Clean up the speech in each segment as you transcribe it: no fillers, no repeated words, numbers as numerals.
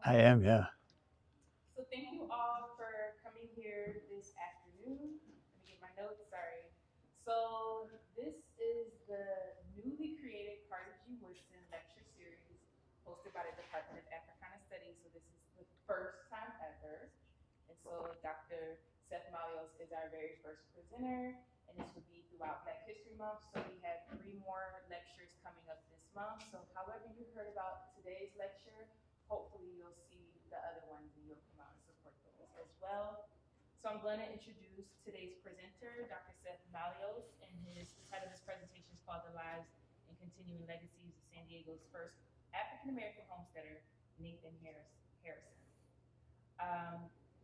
I am, yeah. So thank you all for coming here this afternoon. Let me get my notes, sorry. So this is the newly created Carter G. Woodson lecture series hosted by the Department of Africana Studies. So this is the first time ever. And so Dr. Seth Mallios is our very first presenter, and this will be throughout Black History Month. So we have 3 more lectures coming up this month. So however you heard about today's lecture, hopefully you'll see the other ones and you'll come out and support those as well. So I'm going to introduce today's presenter, Dr. Seth Mallios, and the title of his presentation is called The Lives and Continuing Legacies of San Diego's First African-American Homesteader, Nathan Harrison.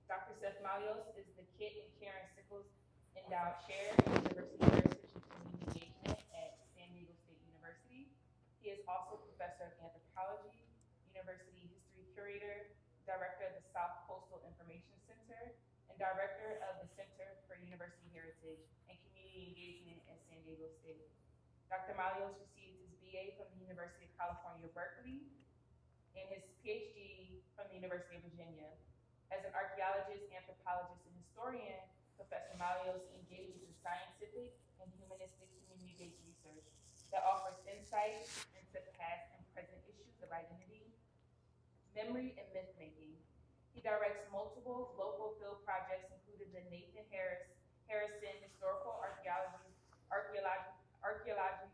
Dr. Seth Mallios is the Kit and Karen Sickles Endowed Chair in University Heritage and Community Engagement at San Diego State University. He is also Professor of Anthropology, University History Curator, Director of the South Coastal Information Center, and Director of the Center for University Heritage and Community Engagement at San Diego State. Dr. Mallios received his BA from the University of California, Berkeley, and his PhD from the University of Virginia. As an archaeologist, anthropologist, and historian, Professor Mallios engages in scientific and humanistic community-based research that offers insight into past and present issues of identity, memory, and myth-making. He directs multiple local field projects, including the Nathan Harrison Historical Archaeology Project,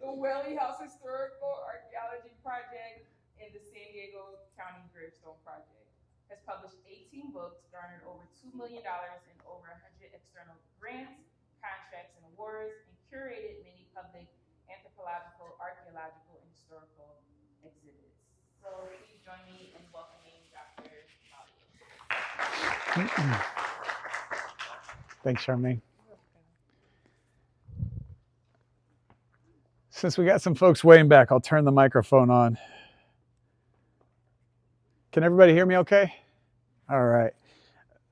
the Welly House Historical Archaeology Project, and the San Diego County Gravestone Project. Has published 18 books, garnered over $2 million in over 100 external grants, contracts, and awards, and curated many public anthropological, archaeological, and historical exhibits. So please join me in welcoming Dr. Mallios. Thanks, Charmaine. Since we got some folks way in back, I'll turn the microphone on. Can everybody hear me okay? All right.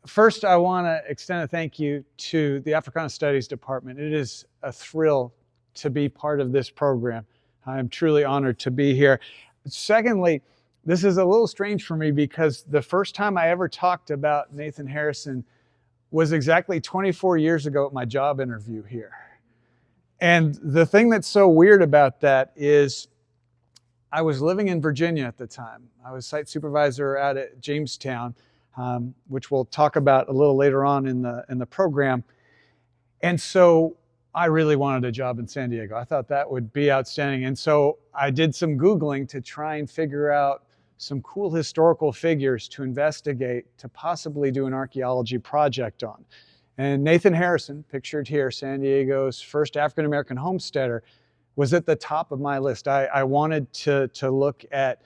First, I want to extend a thank you to the Africana Studies Department. It is a thrill to be part of this program. I'm truly honored to be here. Secondly, this is a little strange for me because the first time I ever talked about Nathan Harrison was exactly 24 years ago at my job interview here. And the thing that's so weird about that is I was living in Virginia at the time. I was site supervisor out at Jamestown, which we'll talk about a little later on in the program. And so I really wanted a job in San Diego. I thought that would be outstanding. And so I did some Googling to try and figure out some cool historical figures to investigate, to possibly do an archaeology project on. And Nathan Harrison, pictured here, San Diego's first African-American homesteader, was at the top of my list. I wanted to look at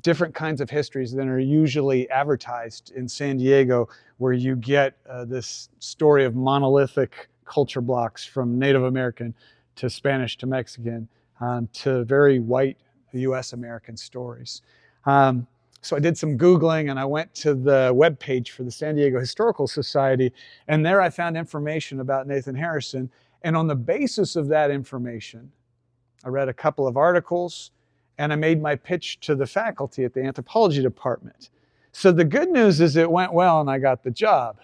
different kinds of histories that are usually advertised in San Diego, where you get this story of monolithic culture blocks from Native American to Spanish to Mexican to very white U.S. American stories. So I did some Googling and I went to the webpage for the San Diego Historical Society, and there I found information about Nathan Harrison. And on the basis of that information, I read a couple of articles and I made my pitch to the faculty at the anthropology department. So the good news is it went well and I got the job.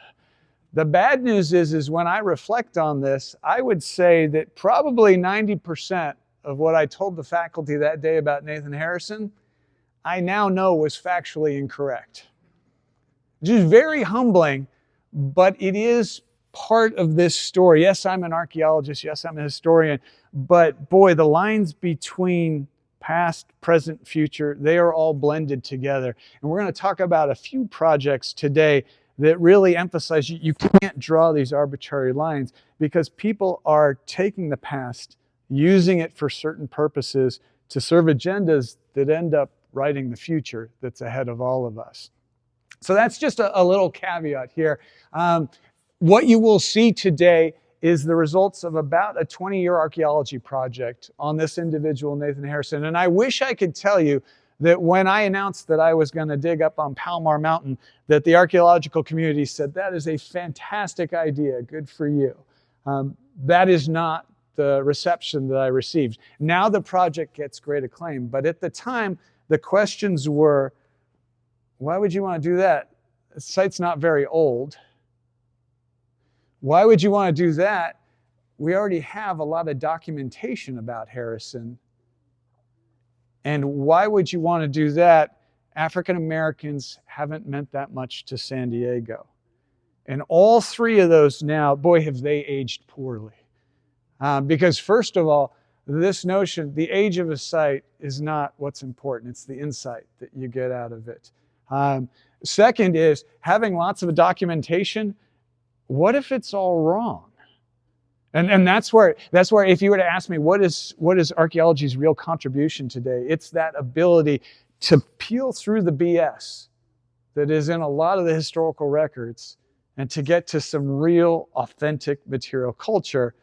The bad news is when I reflect on this, I would say that probably 90% of what I told the faculty that day about Nathan Harrison, I now know was factually incorrect. Which is very humbling, but it is part of this story. Yes, I'm an archaeologist. Yes, I'm a historian. But boy, the lines between past, present, future, they are all blended together. And we're going to talk about a few projects today that really emphasize you can't draw these arbitrary lines because people are taking the past, using it for certain purposes to serve agendas that end up writing the future that's ahead of all of us. So that's just a little caveat here. What you will see today is the results of about a 20-year archaeology project on this individual, Nathan Harrison. And I wish I could tell you that when I announced that I was going to dig up on Palomar Mountain, that the archaeological community said, that is a fantastic idea, good for you. That is not the reception that I received. Now the project gets great acclaim, but at the time, the questions were, why would you want to do that? The site's not very old. Why would you want to do that? We already have a lot of documentation about Harrison. And why would you want to do that? African Americans haven't meant that much to San Diego. And all three of those now, boy, have they aged poorly. Because first of all, this notion, the age of a site is not what's important. It's the insight that you get out of it. Second is having lots of documentation. What if it's all wrong? And that's where if you were to ask me what is archaeology's real contribution today, it's that ability to peel through the BS that is in a lot of the historical records and to get to some real authentic material culture.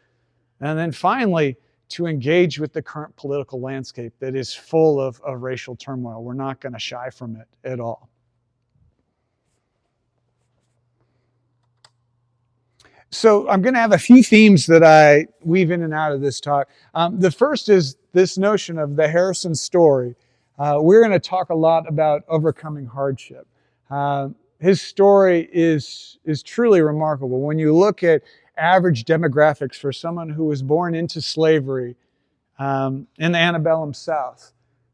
And then finally, to engage with the current political landscape that is full of racial turmoil. We're not going to shy from it at all. So I'm going to have a few themes that I weave in and out of this talk. The first is this notion of the Harrison story. We're going to talk a lot about overcoming hardship. His story is truly remarkable. When you look at average demographics for someone who was born into slavery in the antebellum South,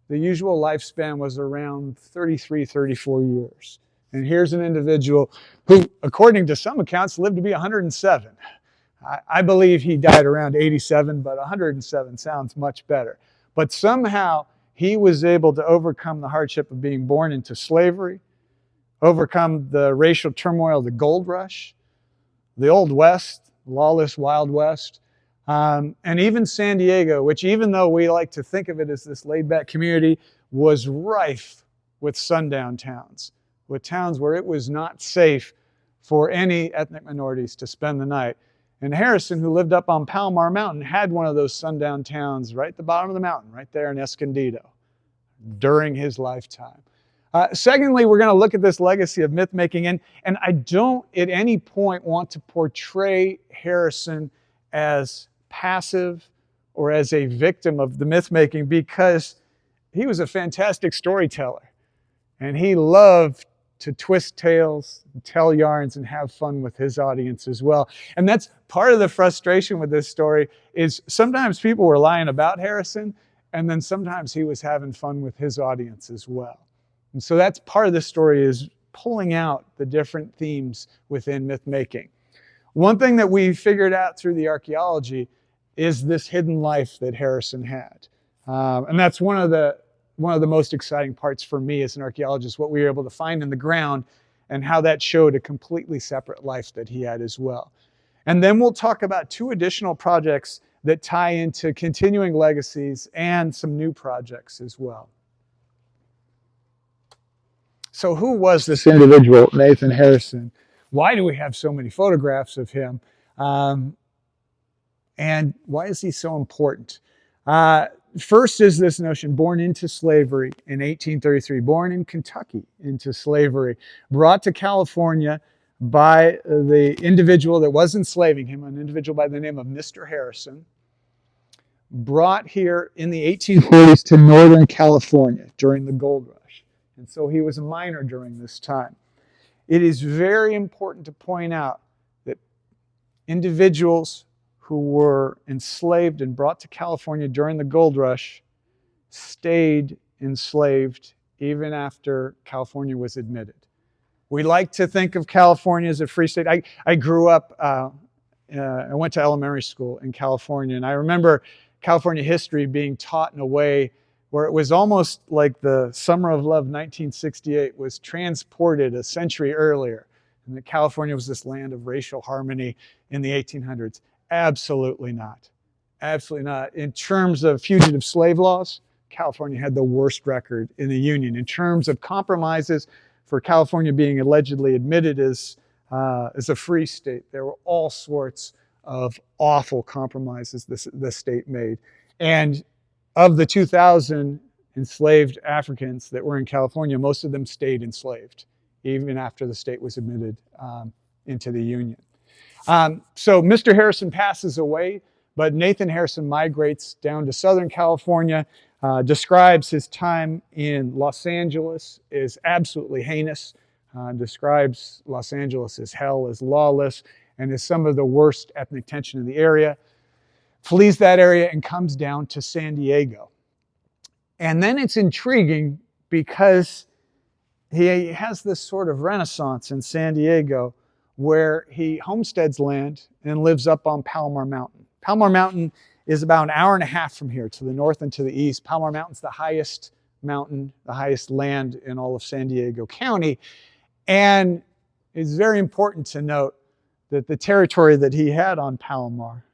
the usual lifespan was around 33, 34 years. And here's an individual who, according to some accounts, lived to be 107. I believe he died around 87, but 107 sounds much better. But somehow he was able to overcome the hardship of being born into slavery, overcome the racial turmoil of the gold rush, the Old West, lawless Wild West, and even San Diego, which even though we like to think of it as this laid-back community, was rife with sundown towns, with towns where it was not safe for any ethnic minorities to spend the night. And Harrison, who lived up on Palomar Mountain, had one of those sundown towns right at the bottom of the mountain, right there in Escondido, during his lifetime. Secondly, we're going to look at this legacy of myth-making, and I don't at any point want to portray Harrison as passive or as a victim of the myth-making, because he was a fantastic storyteller, and he loved to twist tales, tell yarns, and have fun with his audience as well. And that's part of the frustration with this story, is sometimes people were lying about Harrison, and then sometimes he was having fun with his audience as well. And so that's part of the story, is pulling out the different themes within myth-making. One thing that we figured out through the archaeology is this hidden life that Harrison had. And that's one of the most exciting parts for me as an archaeologist, what we were able to find in the ground and how that showed a completely separate life that he had as well. And then we'll talk about two additional projects that tie into continuing legacies and some new projects as well. So who was this individual, Nathan Harrison? Why do we have so many photographs of him? And why is he so important? First is this notion, born into slavery in 1833, born in Kentucky into slavery, brought to California by the individual that was enslaving him, an individual by the name of Mr. Harrison, brought here in the 1840s to Northern California during the gold rush. And so he was a miner during this time. It is very important to point out that individuals who were enslaved and brought to California during the gold rush stayed enslaved even after California was admitted. We like to think of California as a free state. I grew up, I went to elementary school in California, and I remember California history being taught in a way where it was almost like the Summer of Love 1968 was transported a century earlier, and that California was this land of racial harmony in the 1800s. Absolutely not. Absolutely not. In terms of fugitive slave laws, California had the worst record in the Union. In terms of compromises for California being allegedly admitted as a free state, there were all sorts of awful compromises the state made. And of the 2,000 enslaved Africans that were in California, most of them stayed enslaved, even after the state was admitted into the Union. So Mr. Harrison passes away, but Nathan Harrison migrates down to Southern California, describes his time in Los Angeles as absolutely heinous, describes Los Angeles as hell, as lawless, and as some of the worst ethnic tension in the area, flees that area and comes down to San Diego. And then it's intriguing because he has this sort of renaissance in San Diego where he homesteads land and lives up on Palomar Mountain. Palomar Mountain is about an hour and a half from here to the north and to the east. Palomar Mountain's the highest mountain, the highest land in all of San Diego County. And it's very important to note that the territory that he had on Palomar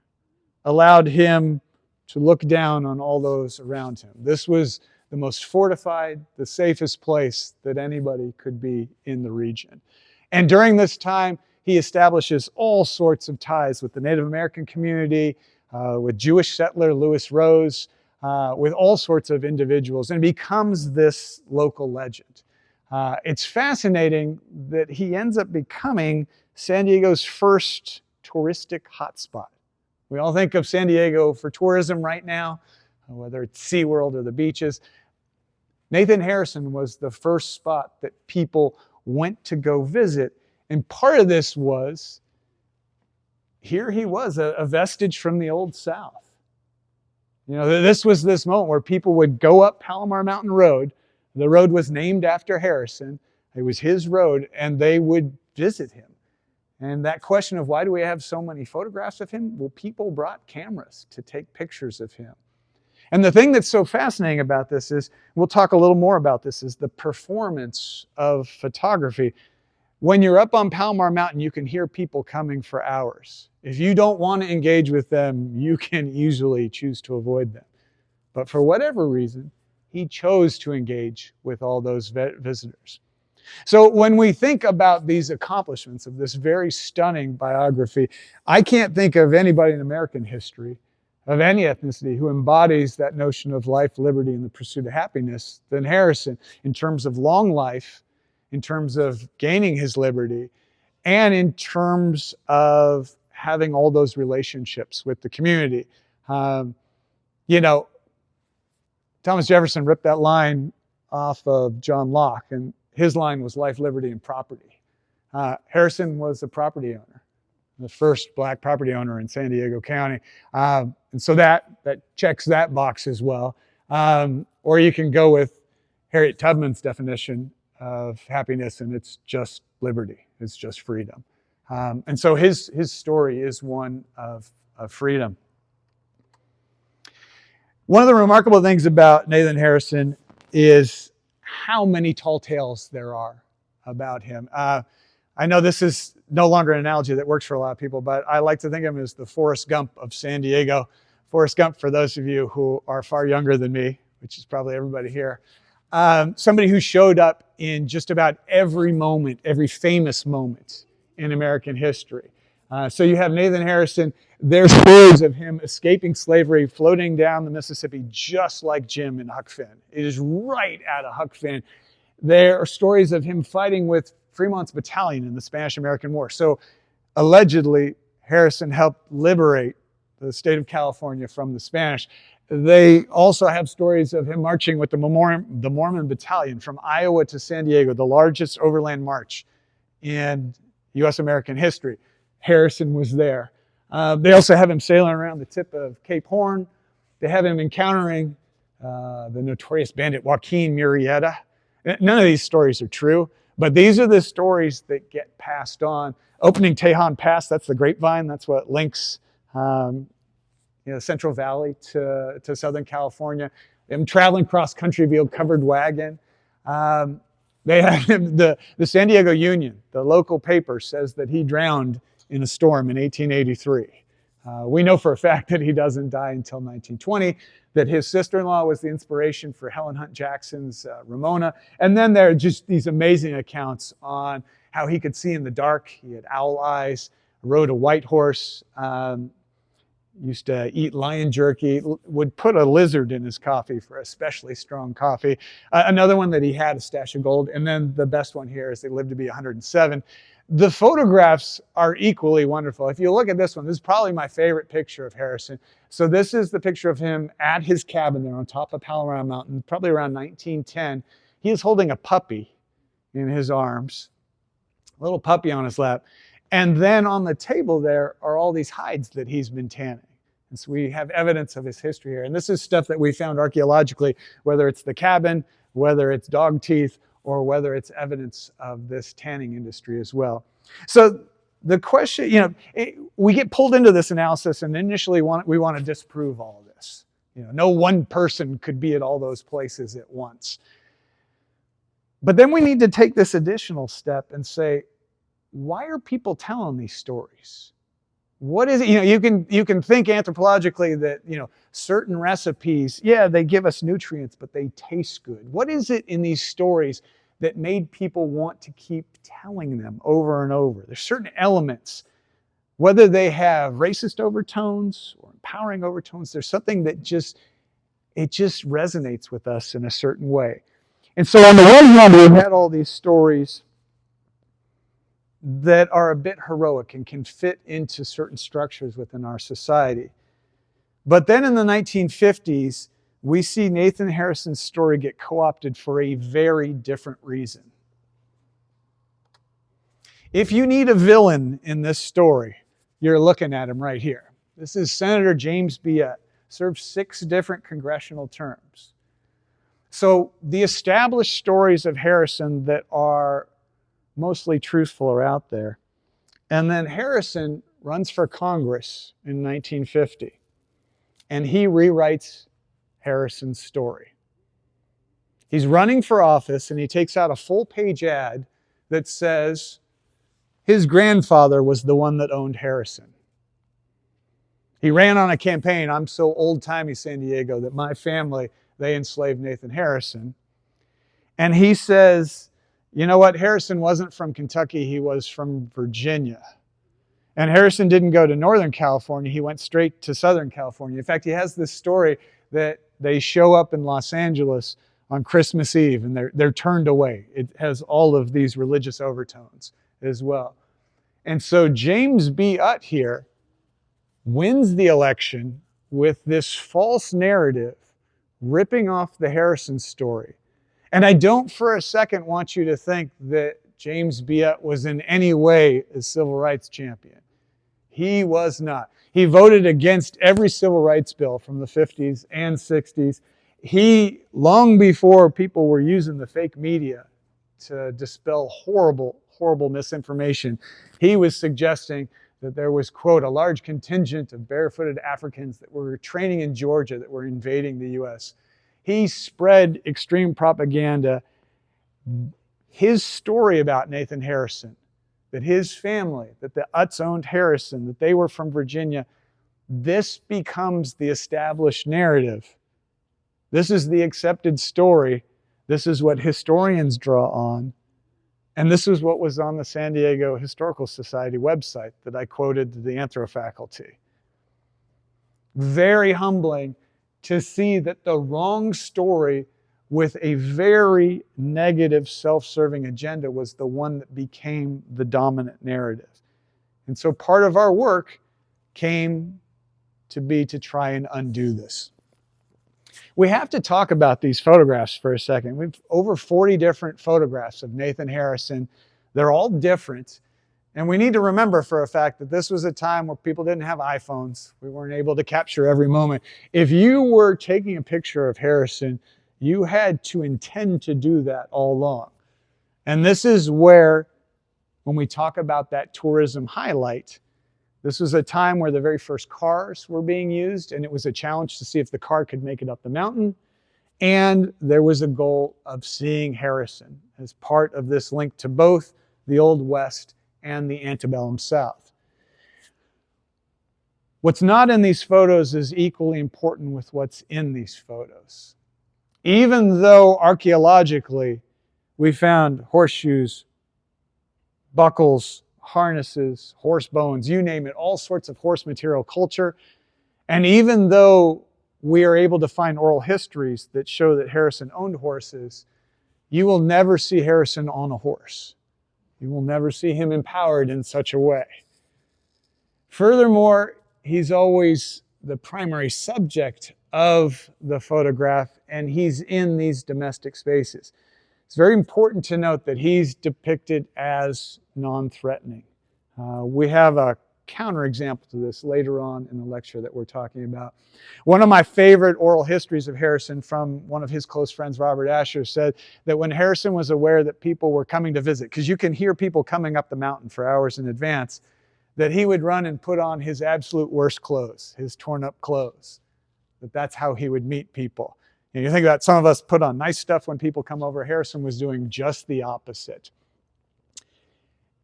allowed him to look down on all those around him. This was the most fortified, the safest place that anybody could be in the region. And during this time, he establishes all sorts of ties with the Native American community, with Jewish settler Lewis Rose, with all sorts of individuals, and becomes this local legend. It's fascinating that he ends up becoming San Diego's first touristic hotspot. We all think of San Diego for tourism right now, whether it's SeaWorld or the beaches. Nathan Harrison was the first spot that people went to go visit. And part of this was, here he was, a vestige from the Old South. You know, this was this moment where people would go up Palomar Mountain Road. The road was named after Harrison. It was his road, and they would visit him. And that question of why do we have so many photographs of him? Well, people brought cameras to take pictures of him. And the thing that's so fascinating about this is, we'll talk a little more about this, is the performance of photography. When you're up on Palomar Mountain, you can hear people coming for hours. If you don't want to engage with them, you can easily choose to avoid them. But for whatever reason, he chose to engage with all those visitors. So when we think about these accomplishments of this very stunning biography, I can't think of anybody in American history, of any ethnicity, who embodies that notion of life, liberty, and the pursuit of happiness than Harrison, in terms of long life, in terms of gaining his liberty, and in terms of having all those relationships with the community. You know, Thomas Jefferson ripped that line off of John Locke, and his line was life, liberty, and property. Harrison was a property owner, the first black property owner in San Diego County. And so that checks that box as well. Or you can go with Harriet Tubman's definition of happiness, and it's just liberty. It's just freedom. And so his story is one of freedom. One of the remarkable things about Nathan Harrison is how many tall tales there are about him. I know this is no longer an analogy that works for a lot of people, but I like to think of him as the Forrest Gump of San Diego. Forrest Gump, for those of you who are far younger than me, which is probably everybody here, somebody who showed up in just about every moment, every famous moment in American history. So you have Nathan Harrison. There's stories of him escaping slavery, floating down the Mississippi, just like Jim in Huck Finn. It is right out of Huck Finn. There are stories of him fighting with Fremont's battalion in the Spanish-American War. So allegedly, Harrison helped liberate the state of California from the Spanish. They also have stories of him marching with the Mormon battalion from Iowa to San Diego, the largest overland march in U.S. American history. Harrison was there. They also have him sailing around the tip of Cape Horn. They have him encountering the notorious bandit Joaquin Murrieta. None of these stories are true, but these are the stories that get passed on. Opening Tejon Pass, that's the grapevine. That's what links Central Valley to Southern California. Him traveling cross country via covered wagon. They have him, the San Diego Union, the local paper, says that he drowned in a storm in 1883. We know for a fact that he doesn't die until 1920, that his sister-in-law was the inspiration for Helen Hunt Jackson's Ramona. And then there are just these amazing accounts on how he could see in the dark. He had owl eyes, rode a white horse. used to eat lion jerky, would put a lizard in his coffee for especially strong coffee. Another one that he had a stash of gold. And then the best one here is they lived to be 107. The photographs are equally wonderful. If you look at this one, this is probably my favorite picture of Harrison. So this is the picture of him at his cabin there on top of Palomar Mountain, probably around 1910. He is holding a puppy in his arms, a little puppy on his lap. And then on the table there are all these hides that he's been tanning. And so we have evidence of his history here. And this is stuff that we found archaeologically, whether it's the cabin, whether it's dog teeth, or whether it's evidence of this tanning industry as well. So the question, we get pulled into this analysis, and initially we want to disprove all of this. No one person could be at all those places at once. But then we need to take this additional step and say, why are people telling these stories? What is it? You can think anthropologically that certain recipes, they give us nutrients, but they taste good. What is it in these stories that made people want to keep telling them over and over? There's certain elements, whether they have racist overtones or empowering overtones. There's something that just resonates with us in a certain way. And so on the one hand, we had all these stories that are a bit heroic and can fit into certain structures within our society. But then in the 1950s, we see Nathan Harrison's story get co-opted for a very different reason. If you need a villain in this story, you're looking at him right here. This is Senator James Biett, served 6 different congressional terms. So the established stories of Harrison that are mostly truthful are out there. And then Harrison runs for Congress in 1950. And he rewrites Harrison's story. He's running for office, and he takes out a full-page ad that says his grandfather was the one that owned Harrison. He ran on a campaign, "I'm so old-timey, San Diego, that my family, they enslaved Nathan Harrison." And he says, you know what? Harrison wasn't from Kentucky. He was from Virginia. And Harrison didn't go to Northern California. He went straight to Southern California. In fact, he has this story that they show up in Los Angeles on Christmas Eve, and they're turned away. It has all of these religious overtones as well. And so James Biett here wins the election with this false narrative, ripping off the Harrison story. And I don't for a second want you to think that James Biett was in any way a civil rights champion. He was not. He voted against every civil rights bill from the 50s and 60s. He, long before people were using the fake media to dispel horrible, horrible misinformation, he was suggesting that there was, quote, a large contingent of barefooted Africans that were training in Georgia that were invading the U.S. He spread extreme propaganda. His story about Nathan Harrison, that his family, that the Utts owned Harrison, that they were from Virginia, this becomes the established narrative. This is the accepted story. This is what historians draw on. And this is what was on the San Diego Historical Society website that I quoted to the anthro faculty. Very humbling to see that the wrong story with a very negative, self-serving agenda was the one that became the dominant narrative. And so part of our work came to be to try and undo this. We have to talk about these photographs for a second. We've over 40 different photographs of Nathan Harrison. They're all different. And we need to remember for a fact that this was a time where people didn't have iPhones. We weren't able to capture every moment. If you were taking a picture of Harrison, you had to intend to do that all along. And this is where, when we talk about that tourism highlight, this was a time where the very first cars were being used, and it was a challenge to see if the car could make it up the mountain. And there was a goal of seeing Harrison as part of this link to both the Old West and the antebellum South. What's not in these photos is equally important with what's in these photos. Even though archaeologically we found horseshoes, buckles, harnesses, horse bones, you name it, all sorts of horse material culture, And even though we are able to find oral histories that show that Harrison owned horses, you will never see Harrison on a horse. You will never see him empowered in such a way. Furthermore, he's always the primary subject of the photograph, and he's in these domestic spaces. It's very important to note that he's depicted as non-threatening. We have a counterexample to this later on in the lecture that we're talking about. One of my favorite oral histories of Harrison from one of his close friends, Robert Asher, said that when Harrison was aware that people were coming to visit, because you can hear people coming up the mountain for hours in advance, that he would run and put on his absolute worst clothes, his torn up clothes. That's how he would meet people. And you think about some of us put on nice stuff when people come over. Harrison was doing just the opposite.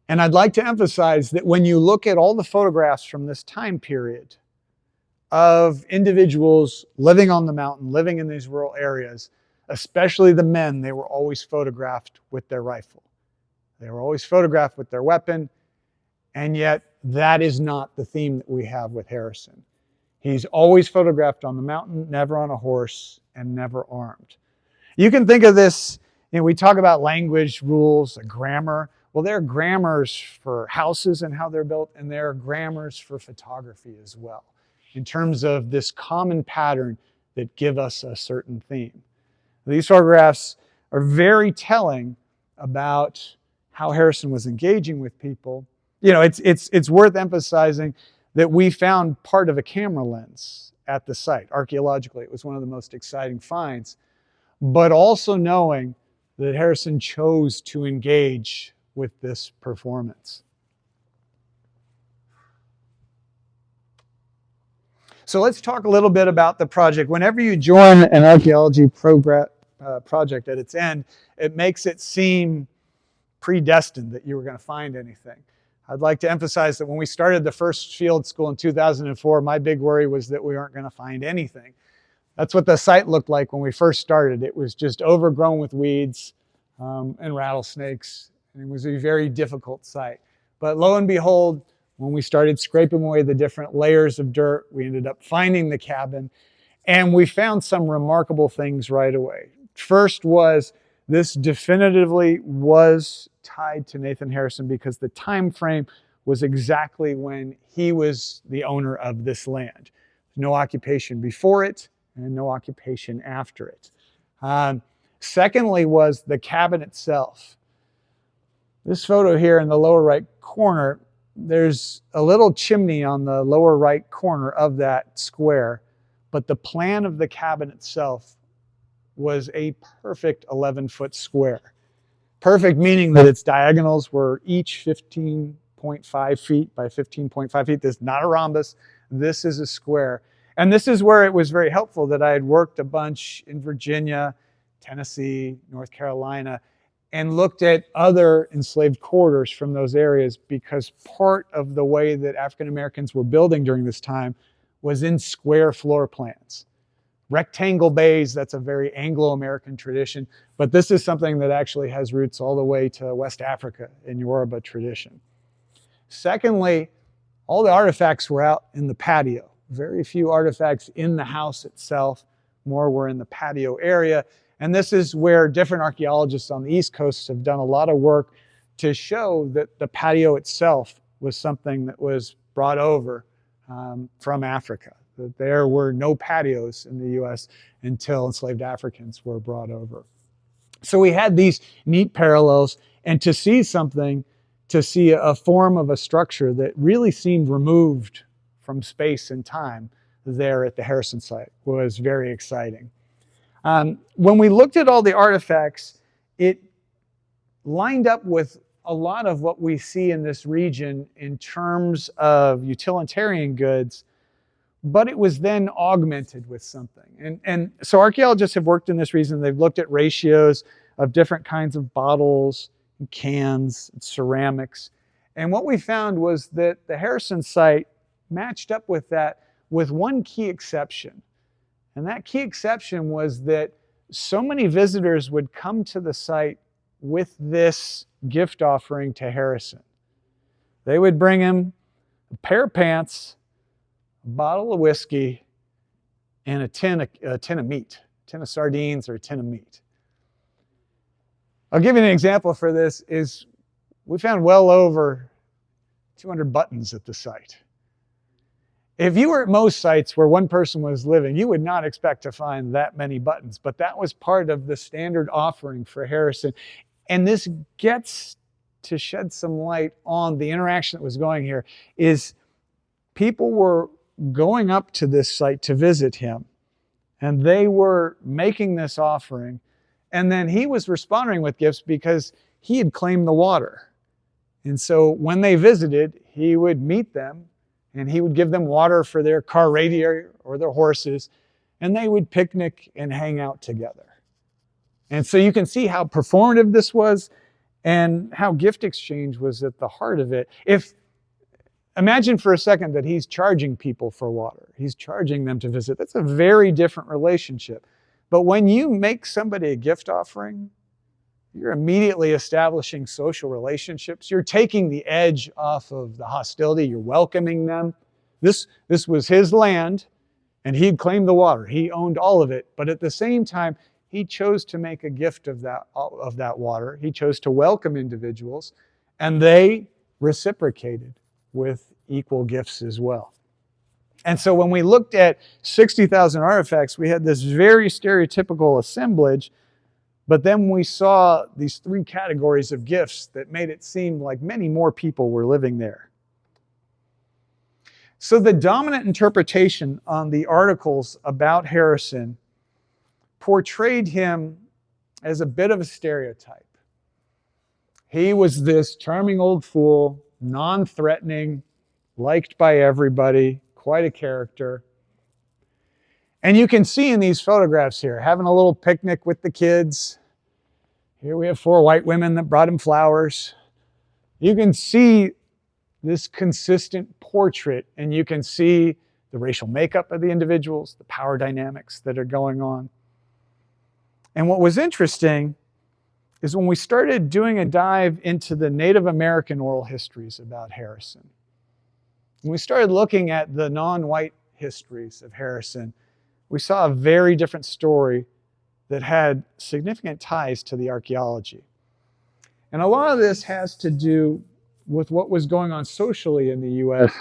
And I'd like to emphasize that when you look at all the photographs from this time period of individuals living on the mountain, living in these rural areas, especially the men, they were always photographed with their rifle. They were always photographed with their weapon, and yet that is not the theme that we have with Harrison. He's always photographed on the mountain, never on a horse, and never armed. You can think of this, we talk about language, rules, grammar. Well, there are grammars for houses and how they're built, and there are grammars for photography as well, in terms of this common pattern that give us a certain theme. These photographs are very telling about how Harrison was engaging with people. It's worth emphasizing that we found part of a camera lens at the site. Archaeologically, it was one of the most exciting finds, but also knowing that Harrison chose to engage with this performance. So let's talk a little bit about the project. Whenever you join an archaeology project at its end, it makes it seem predestined that you were going to find anything. I'd like to emphasize that when we started the first field school in 2004, my big worry was that we weren't going to find anything. That's what the site looked like when we first started. It was just overgrown with weeds and rattlesnakes. And it was a very difficult site. But lo and behold, when we started scraping away the different layers of dirt, we ended up finding the cabin. And we found some remarkable things right away. First was, this definitively was tied to Nathan Harrison because the time frame was exactly when he was the owner of this land. No occupation before it and no occupation after it. Secondly was the cabin itself. This photo here in the lower right corner, there's a little chimney on the lower right corner of that square, but the plan of the cabin itself was a perfect 11-foot square. Perfect meaning that its diagonals were each 15.5 feet by 15.5 feet. This is not a rhombus. This is a square. And this is where it was very helpful that I had worked a bunch in Virginia, Tennessee, North Carolina, and looked at other enslaved quarters from those areas, because part of the way that African Americans were building during this time was in square floor plans. Rectangle bays, that's a very Anglo-American tradition, but this is something that actually has roots all the way to West Africa in Yoruba tradition. Secondly, all the artifacts were out in the patio. Very few artifacts in the house itself, more were in the patio area. And this is where different archaeologists on the East Coast have done a lot of work to show that the patio itself was something that was brought over from Africa. That there were no patios in the US until enslaved Africans were brought over. So we had these neat parallels, and to see something, to see a form of a structure that really seemed removed from space and time there at the Harrison site was very exciting. When we looked at all the artifacts, it lined up with a lot of what we see in this region in terms of utilitarian goods, but it was then augmented with something. And so archaeologists have worked in this region. They've looked at ratios of different kinds of bottles, and cans, and ceramics. And what we found was that the Harrison site matched up with that with one key exception. And that key exception was that so many visitors would come to the site with this gift offering to Harrison. They would bring him a pair of pants, a bottle of whiskey, and a tin of meat, a tin of sardines or a tin of meat. I'll give you an example for this. Is we found well over 200 buttons at the site. If you were at most sites where one person was living, you would not expect to find that many buttons, but that was part of the standard offering for Harrison. And this gets to shed some light on the interaction that was going here, is people were going up to this site to visit him, and they were making this offering, and then he was responding with gifts because he had claimed the water. And so when they visited, he would meet them, and he would give them water for their car radiator or their horses, and they would picnic and hang out together. And so you can see how performative this was and how gift exchange was at the heart of it. Imagine for a second that he's charging people for water. He's charging them to visit. That's a very different relationship. But when you make somebody a gift offering, you're immediately establishing social relationships. You're taking the edge off of the hostility. You're welcoming them. This was his land, and he'd claimed the water. He owned all of it. But at the same time, he chose to make a gift of that water. He chose to welcome individuals, and they reciprocated with equal gifts as well. And so when we looked at 60,000 artifacts, we had this very stereotypical assemblage. But then we saw these three categories of gifts that made it seem like many more people were living there. So the dominant interpretation on the articles about Harrison portrayed him as a bit of a stereotype. He was this charming old fool, non-threatening, liked by everybody, quite a character. And you can see in these photographs here, having a little picnic with the kids. Here we have 4 white women that brought him flowers. You can see this consistent portrait, and you can see the racial makeup of the individuals, the power dynamics that are going on. And what was interesting is when we started doing a dive into the Native American oral histories about Harrison, when we started looking at the non-white histories of Harrison, we saw a very different story that had significant ties to the archaeology. And a lot of this has to do with what was going on socially in the U.S.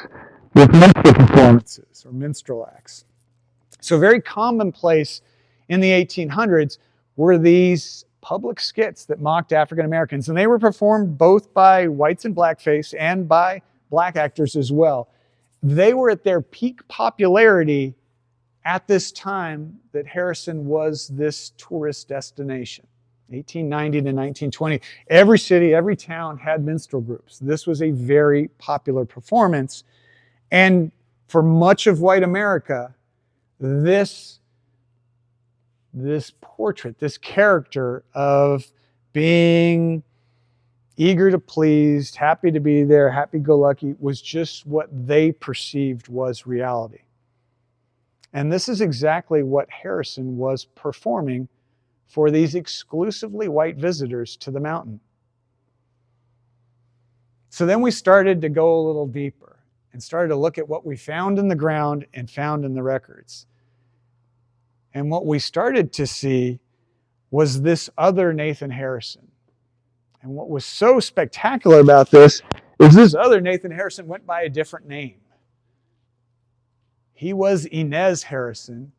with minstrel performances or minstrel acts. So very commonplace in the 1800s were these public skits that mocked African Americans, and they were performed both by whites in blackface and by black actors as well. They were at their peak popularity at this time that Harrison was this tourist destination. 1890 to 1920, every city, every town had minstrel groups. This was a very popular performance. And for much of white America, this portrait, this character of being eager to please, happy to be there, happy-go-lucky, was just what they perceived was reality. And this is exactly what Harrison was performing for these exclusively white visitors to the mountain. So then we started to go a little deeper and started to look at what we found in the ground and found in the records. And what we started to see was this other Nathan Harrison. And what was so spectacular about this is this other Nathan Harrison went by a different name. He was Inez Harrison.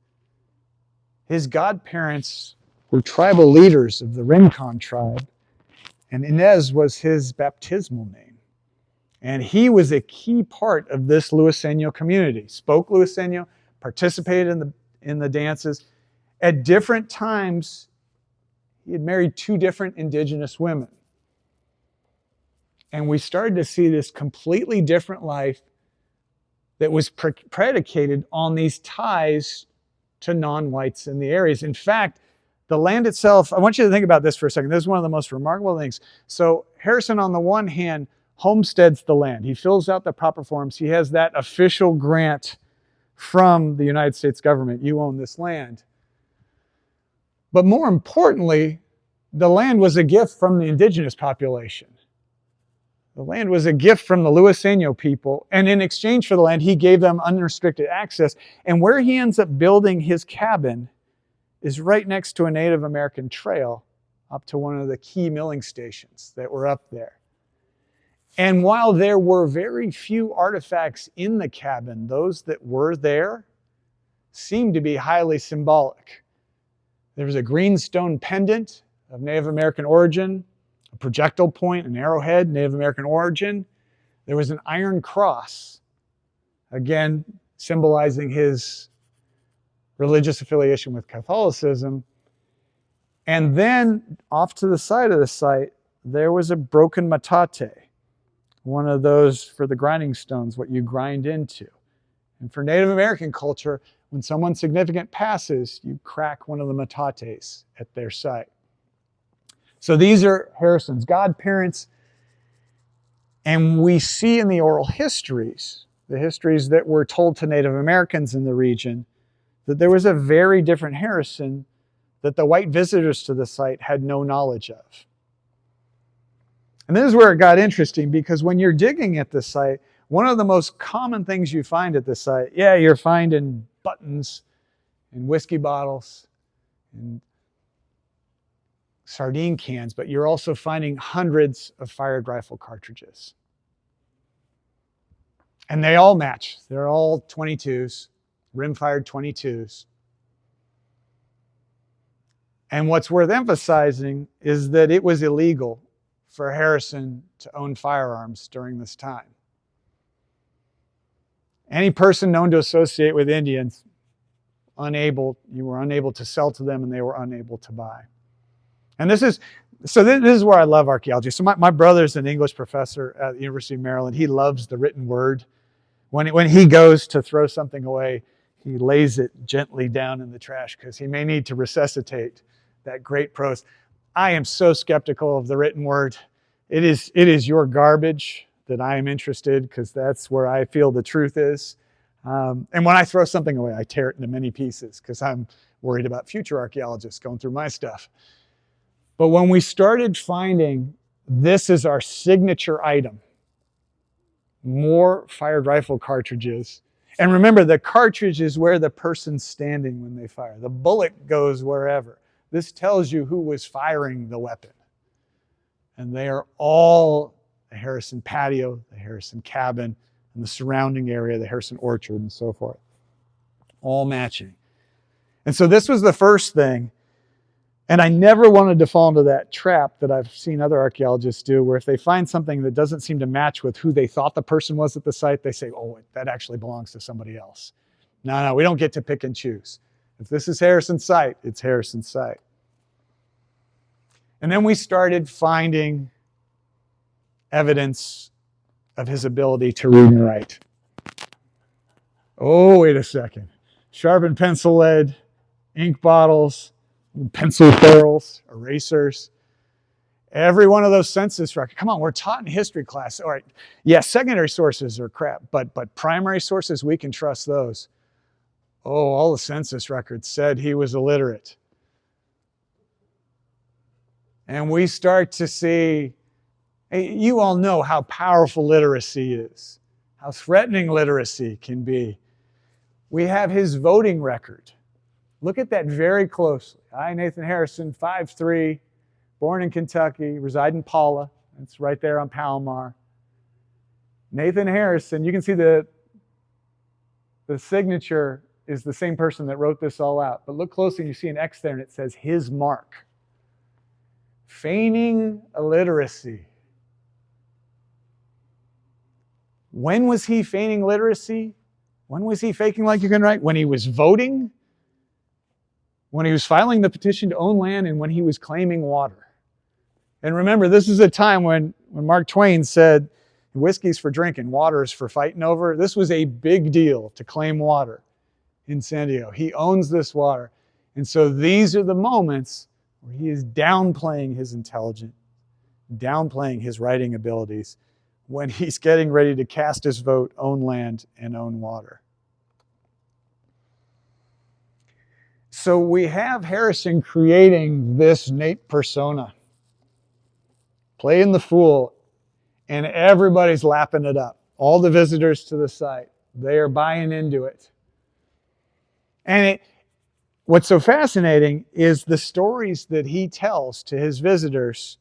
His godparents were tribal leaders of the Rincon tribe, and Inez was his baptismal name. And he was a key part of this Luiseno community, spoke Luiseno, participated in the dances. At different times, he had married 2 different indigenous women. And we started to see this completely different life that was predicated on these ties to non-whites in the areas. In fact, the land itself, I want you to think about this for a second. This is one of the most remarkable things. So Harrison, on the one hand, homesteads the land. He fills out the proper forms. He has that official grant from the United States government. You own this land. But more importantly, the land was a gift from the indigenous population. The land was a gift from the Luiseno people, and in exchange for the land, he gave them unrestricted access. And where he ends up building his cabin is right next to a Native American trail up to one of the key milling stations that were up there. And while there were very few artifacts in the cabin, those that were there seemed to be highly symbolic. There was a green stone pendant of Native American origin, a projectile point, an arrowhead, Native American origin. There was an iron cross, again, symbolizing his religious affiliation with Catholicism. And then off to the side of the site, there was a broken matate, one of those for the grinding stones, what you grind into. And for Native American culture, when someone significant passes, you crack one of the matates at their site. So these are Harrison's godparents. And we see in the oral histories, the histories that were told to Native Americans in the region, that there was a very different Harrison that the white visitors to the site had no knowledge of. And this is where it got interesting, because when you're digging at the site, one of the most common things you find at the site, you're finding buttons and whiskey bottles and sardine cans, but you're also finding hundreds of fired rifle cartridges. And they all match. They're all 22s, rim-fired 22s. And what's worth emphasizing is that it was illegal for Harrison to own firearms during this time. Any person known to associate with Indians, you were unable to sell to them, and they were unable to buy. And this is where I love archaeology. So my brother's an English professor at the University of Maryland. He loves the written word. When he goes to throw something away, he lays it gently down in the trash because he may need to resuscitate that great prose. I am so skeptical of the written word. It is your garbage that I am interested, because that's where I feel the truth is. And when I throw something away, I tear it into many pieces because I'm worried about future archaeologists going through my stuff. But when we started finding, this is our signature item, more fired rifle cartridges. And remember, the cartridge is where the person's standing when they fire. The bullet goes wherever. This tells you who was firing the weapon. And they are all the Harrison patio, the Harrison cabin, and the surrounding area, the Harrison orchard, and so forth. All matching. And so this was the first thing. And I never wanted to fall into that trap that I've seen other archaeologists do, where if they find something that doesn't seem to match with who they thought the person was at the site, they say, oh, that actually belongs to somebody else. No, we don't get to pick and choose. If this is Harrison's site, it's Harrison's site. And then we started finding evidence of his ability to read and write. Oh, wait a second. Sharpened pencil lead, ink bottles, pencil ferrules, erasers. Every one of those census records. Come on, we're taught in history class. All right, secondary sources are crap, but primary sources, we can trust those. Oh, all the census records said he was illiterate. And we start to see, you all know how powerful literacy is, how threatening literacy can be. We have his voting record. Look at that very closely. I, Nathan Harrison, 5'3", born in Kentucky, reside in Paula. It's right there on Palomar. Nathan Harrison, you can see the signature is the same person that wrote this all out. But look closely and you see an X there and it says his mark. Feigning illiteracy. When was he feigning literacy? When was he faking like you can write? When he was voting? When he was filing the petition to own land, and when he was claiming water. And remember, this is a time when Mark Twain said, whiskey's for drinking, water's for fighting over. This was a big deal to claim water in San Diego. He owns this water. And so these are the moments where he is downplaying his intelligence, downplaying his writing abilities, when he's getting ready to cast his vote, own land, and own water. So we have Harrison creating this Nate persona, playing the fool. And everybody's lapping it up. All the visitors to the site, they are buying into it. And what's so fascinating is the stories that he tells to his visitors.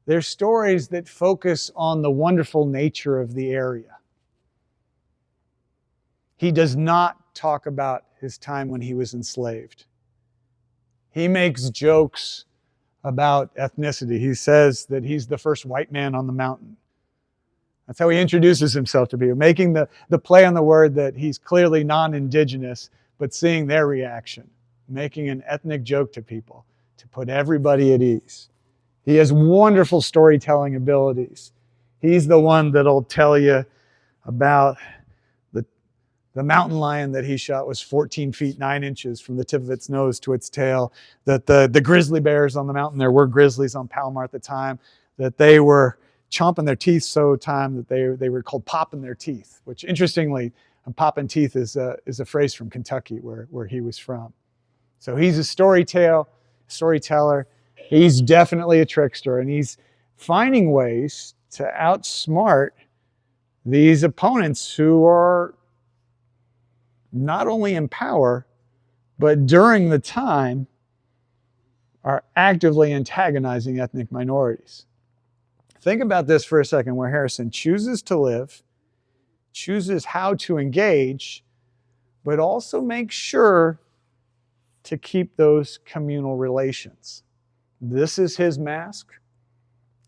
They're stories that focus on the wonderful nature of the area. He does not talk about his time when he was enslaved. He makes jokes about ethnicity. He says that he's the first white man on the mountain. That's how he introduces himself to people, making the play on the word that he's clearly non-indigenous, but seeing their reaction, making an ethnic joke to people to put everybody at ease. He has wonderful storytelling abilities. He's the one that'll tell you about the mountain lion that he shot was 14 feet 9 inches from the tip of its nose to its tail, that the grizzly bears on the mountain, there were grizzlies on Palomar at the time, that they were chomping their teeth so time that they were called popping their teeth, which interestingly, popping teeth is a phrase from Kentucky where he was from. So he's a storyteller. He's definitely a trickster, and he's finding ways to outsmart these opponents who are not only in power, but during the time are actively antagonizing ethnic minorities. Think about this for a second, where Harrison chooses to live, chooses how to engage, but also makes sure to keep those communal relations. This is his mask,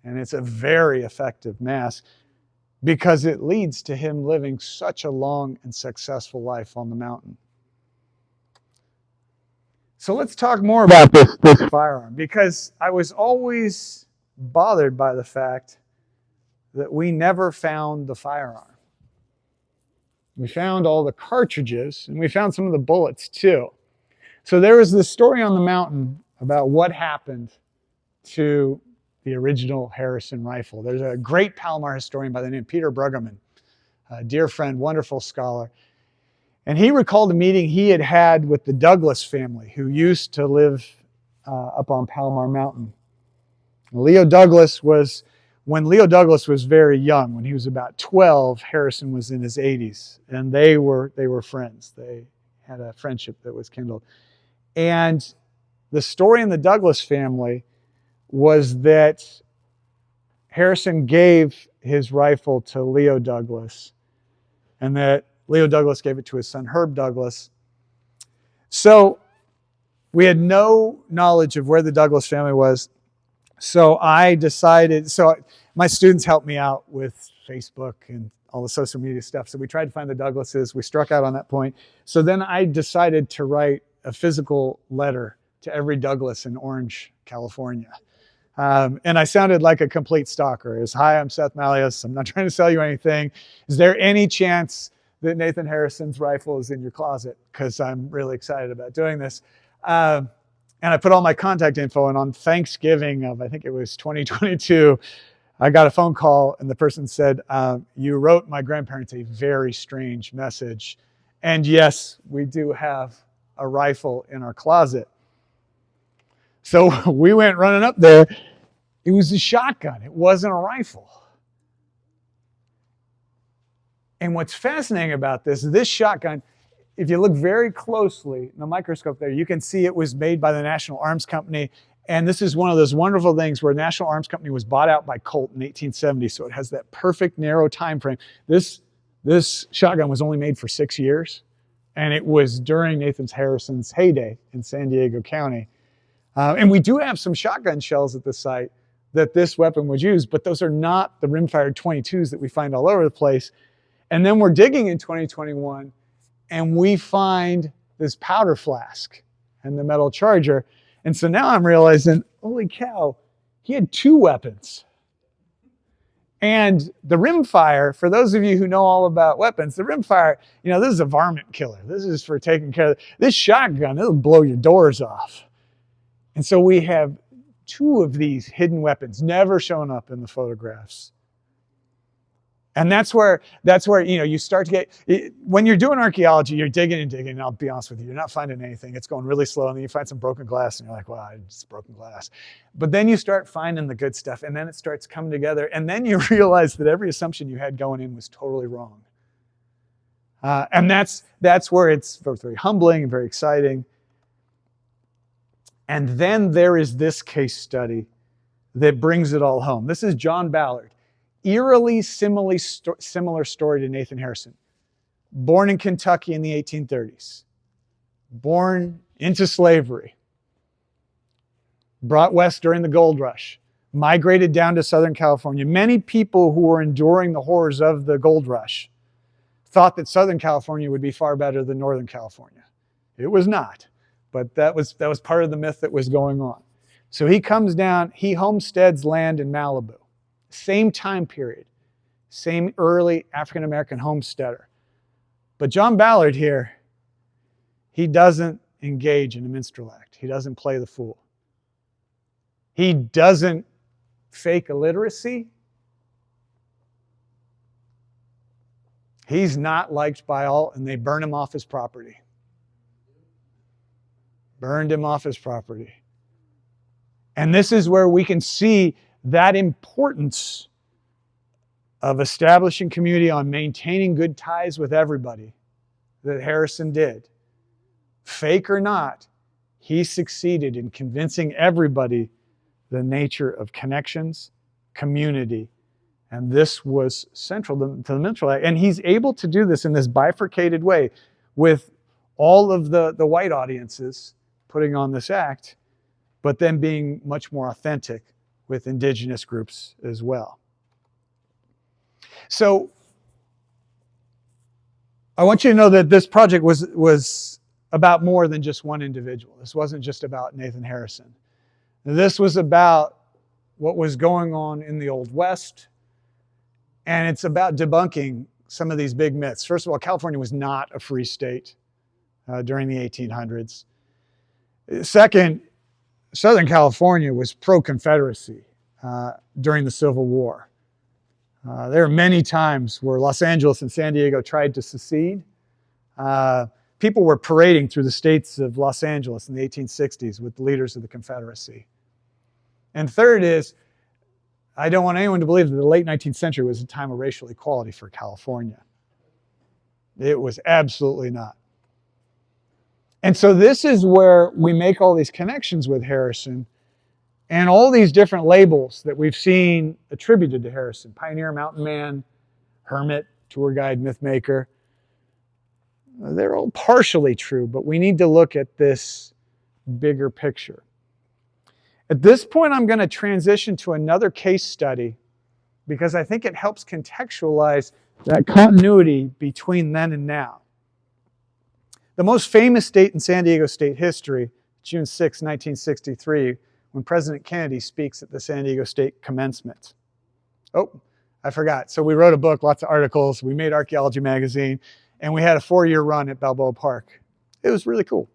and it's a very effective mask because it leads to him living such a long and successful life on the mountain. So let's talk more about this firearm, because I was always bothered by the fact that we never found the firearm. We found all the cartridges, and we found some of the bullets too. So there was this story on the mountain about what happened to the original Harrison rifle. There's a great Palomar historian by the name of Peter Bruggeman, a dear friend, wonderful scholar. And he recalled a meeting he had had with the Douglas family, who used to live up on Palomar Mountain. When Leo Douglas was very young, when he was about 12, Harrison was in his 80s, and they were friends. They had a friendship that was kindled. And the story in the Douglas family was that Harrison gave his rifle to Leo Douglas, and that Leo Douglas gave it to his son Herb Douglas. So we had no knowledge of where the Douglas family was. So my students helped me out with Facebook and all the social media stuff. So we tried to find the Douglases. We struck out on that point. So then I decided to write a physical letter to every Douglas in Orange, California. And I sounded like a complete stalker. It was, "Hi, I'm Seth Mallios. I'm not trying to sell you anything. Is there any chance that Nathan Harrison's rifle is in your closet? Because I'm really excited about doing this." And I put all my contact info, and on Thanksgiving of, I think it was 2022, I got a phone call, and the person said, "You wrote my grandparents a very strange message. And yes, we do have a rifle in our closet." So we went running up there. It was a shotgun. It wasn't a rifle. And what's fascinating about this shotgun, if you look very closely in the microscope there, you can see it was made by the National Arms Company. And this is one of those wonderful things where National Arms Company was bought out by Colt in 1870. So it has that perfect narrow time frame. This shotgun was only made for 6 years. And it was during Nathan Harrison's heyday in San Diego County. And we do have some shotgun shells at the site that this weapon was used, but those are not the rim-fired .22s that we find all over the place. And then we're digging in 2021, and we find this powder flask and the metal charger. And so now I'm realizing, holy cow, he had 2 weapons. And the rimfire, for those of you who know all about weapons, the rimfire, this is a varmint killer. This is for taking care of this shotgun. It'll blow your doors off. And so we have 2 of these hidden weapons, never shown up in the photographs. And that's where you start to get, when you're doing archaeology, you're digging and digging, and I'll be honest with you, you're not finding anything. It's going really slow, and then you find some broken glass, and you're like, wow, it's broken glass. But then you start finding the good stuff, and then it starts coming together, and then you realize that every assumption you had going in was totally wrong. And that's where it's very humbling and very exciting. And then there is this case study that brings it all home. This is John Ballard. Eerily similar story to Nathan Harrison. Born in Kentucky in the 1830s. Born into slavery. Brought west during the gold rush. Migrated down to Southern California. Many people who were enduring the horrors of the gold rush thought that Southern California would be far better than Northern California. It was not, but that was part of the myth that was going on. So he comes down, he homesteads land in Malibu. Same time period, same early African-American homesteader. But John Ballard here, he doesn't engage in a minstrel act. He doesn't play the fool. He doesn't fake illiteracy. He's not liked by all, and they burn him off his property. Burned him off his property. And this is where we can see that importance of establishing community, on maintaining good ties with everybody that Harrison did. Fake or not, he succeeded in convincing everybody the nature of connections, community, and this was central to the minstrel act. And he's able to do this in this bifurcated way with all of the white audiences putting on this act, but then being much more authentic with indigenous groups as well. So I want you to know that this project was about more than just one individual. This wasn't just about Nathan Harrison. This was about what was going on in the Old West, and it's about debunking some of these big myths. First of all, California was not a free state during the 1800s. Second, Southern California was pro-Confederacy during the Civil War. There are many times where Los Angeles and San Diego tried to secede. People were parading through the states of Los Angeles in the 1860s with the leaders of the Confederacy. And third is, I don't want anyone to believe that the late 19th century was a time of racial equality for California. It was absolutely not. And so this is where we make all these connections with Harrison and all these different labels that we've seen attributed to Harrison. Pioneer, mountain man, hermit, tour guide, myth maker. They're all partially true, but we need to look at this bigger picture. At this point, I'm going to transition to another case study because I think it helps contextualize that continuity between then and now. The most famous date in San Diego State history, June 6, 1963, when President Kennedy speaks at the San Diego State commencement. Oh, I forgot. So we wrote a book, lots of articles. We made Archaeology Magazine, and we had a 4-year run at Balboa Park. It was really cool.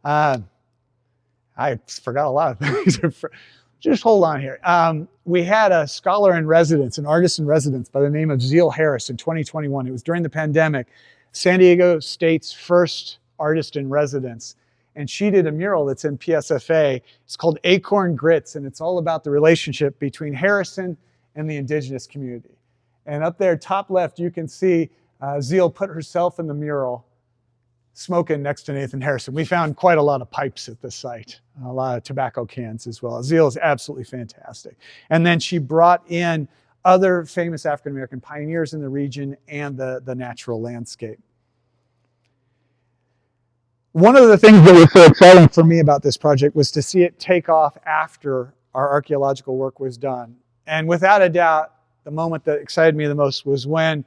I forgot a lot of things. Just hold on here. We had a scholar in residence, an artist in residence by the name of Zeal Harris in 2021. It was during the pandemic. San Diego State's first artist in residence. And she did a mural that's in PSFA. It's called Acorn Grits, and it's all about the relationship between Harrison and the indigenous community. And up there, top left, you can see Zeal put herself in the mural, smoking next to Nathan Harrison. We found quite a lot of pipes at the site, a lot of tobacco cans as well. Zeal is absolutely fantastic. And then she brought in other famous African-American pioneers in the region and the natural landscape. One of the things that was so exciting for me about this project was to see it take off after our archaeological work was done. And without a doubt, the moment that excited me the most was when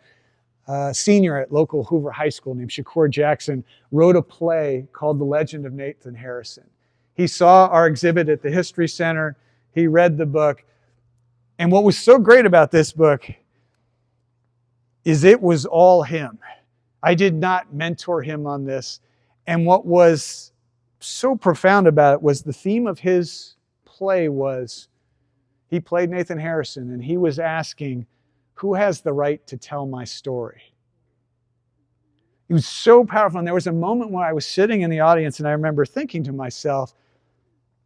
a senior at local Hoover High School named Shakur Jackson wrote a play called The Legend of Nathan Harrison. He saw our exhibit at the History Center. He read the book. And what was so great about this book is it was all him. I did not mentor him on this. And what was so profound about it was the theme of his play was, he played Nathan Harrison, and he was asking, who has the right to tell my story? It was so powerful. And there was a moment when I was sitting in the audience and I remember thinking to myself,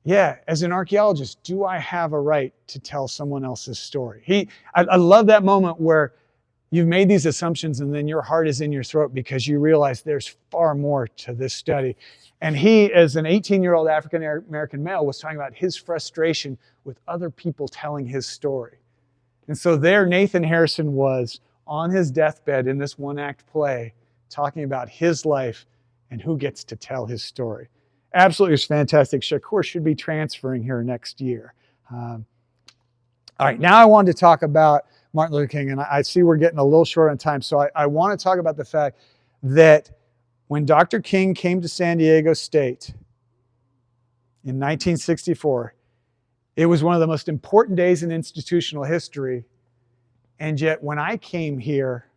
yeah, as an archaeologist, do I have a right to tell someone else's story? I love that moment where you've made these assumptions and then your heart is in your throat because you realize there's far more to this study. And he, as an 18-year-old African-American male, was talking about his frustration with other people telling his story. And so there Nathan Harrison was on his deathbed in this one-act play talking about his life and who gets to tell his story. Absolutely, it's fantastic. Shakur should be transferring here next year. All right, now I wanted to talk about Martin Luther King, and I see we're getting a little short on time, so I want to talk about the fact that when Dr. King came to San Diego State in 1964, it was one of the most important days in institutional history, and yet when I came here,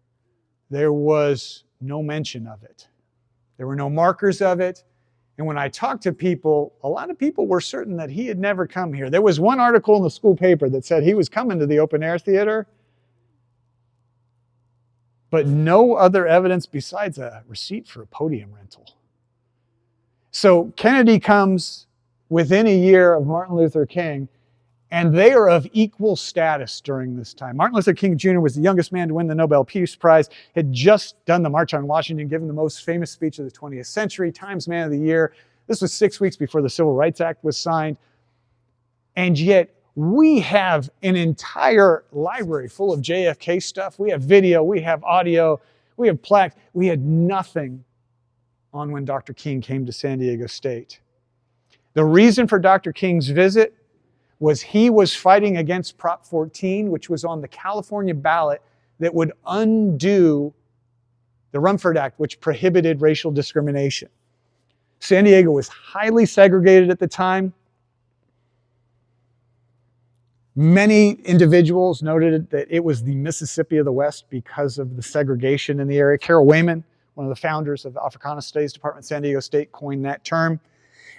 there was no mention of it. There were no markers of it. And when I talked to people, a lot of people were certain that he had never come here. There was one article in the school paper that said he was coming to the open air theater, but no other evidence besides a receipt for a podium rental. So Kennedy comes within a year of Martin Luther King, and they are of equal status during this time. Martin Luther King Jr. was the youngest man to win the Nobel Peace Prize, had just done the March on Washington, given the most famous speech of the 20th century, Times Man of the Year. This was 6 weeks before the Civil Rights Act was signed. And yet we have an entire library full of JFK stuff. We have video, we have audio, we have plaques. We had nothing on when Dr. King came to San Diego State. The reason for Dr. King's visit was he was fighting against Prop 14, which was on the California ballot that would undo the Rumford Act, which prohibited racial discrimination. San Diego was highly segregated at the time. Many individuals noted that it was the Mississippi of the West because of the segregation in the area. Carol Wayman, one of the founders of the Africana Studies Department at San Diego State, coined that term.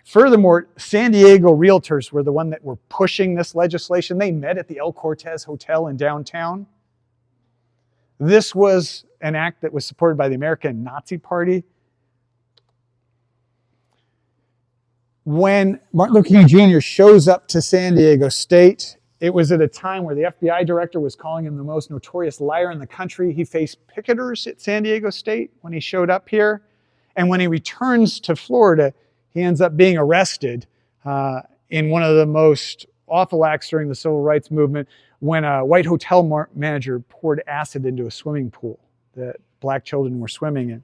Furthermore, San Diego realtors were the one that were pushing this legislation. They met at the El Cortez Hotel in downtown. This was an act that was supported by the American Nazi Party. When Martin Luther King Jr. shows up to San Diego State, it was at a time where the FBI director was calling him the most notorious liar in the country. He faced picketers at San Diego State when he showed up here. And when he returns to Florida, he ends up being arrested in one of the most awful acts during the Civil Rights Movement when a white hotel manager poured acid into a swimming pool that black children were swimming in.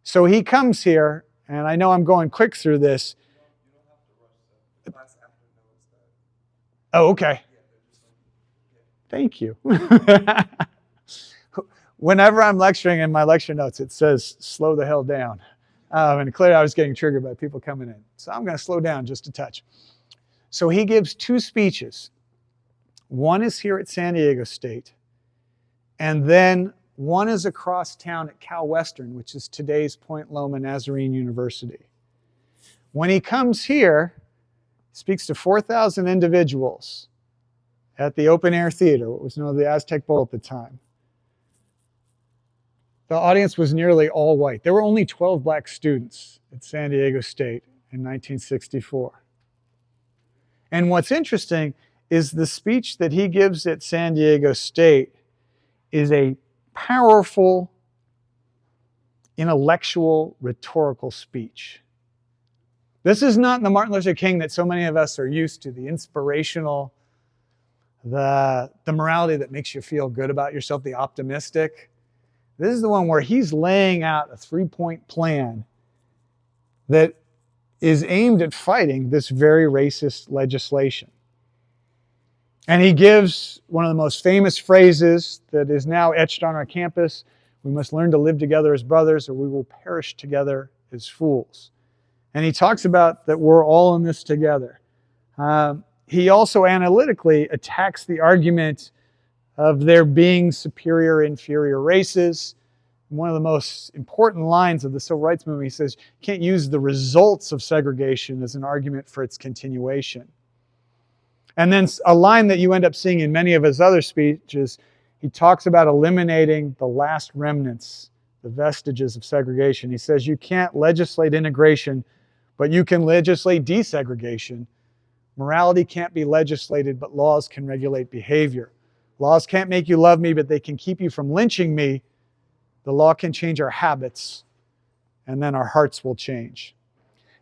So he comes here, and I know I'm going quick through this. Oh, okay. Thank you. Whenever I'm lecturing in my lecture notes, it says, slow the hell down. And clearly I was getting triggered by people coming in. So I'm going to slow down just a touch. So he gives two speeches. One is here at San Diego State, and then one is across town at Cal Western, which is today's Point Loma Nazarene University. When he comes here, he speaks to 4,000 individuals at the open air theater, what was known as the Aztec Bowl at the time. The audience was nearly all white. There were only 12 black students at San Diego State in 1964. And what's interesting is the speech that he gives at San Diego State is a powerful, intellectual, rhetorical speech. This is not the Martin Luther King that so many of us are used to, the inspirational, the morality that makes you feel good about yourself, the optimistic. This is the one where he's laying out a three-point plan that is aimed at fighting this very racist legislation. And he gives one of the most famous phrases that is now etched on our campus: we must learn to live together as brothers or we will perish together as fools. And he talks about that we're all in this together. He also analytically attacks the argument of there being superior, inferior races. One of the most important lines of the Civil Rights Movement, he says, you can't use the results of segregation as an argument for its continuation. And then a line that you end up seeing in many of his other speeches, he talks about eliminating the last remnants, the vestiges of segregation. He says you can't legislate integration, but you can legislate desegregation. Morality can't be legislated, but laws can regulate behavior. Laws can't make you love me, but they can keep you from lynching me. The law can change our habits, and then our hearts will change.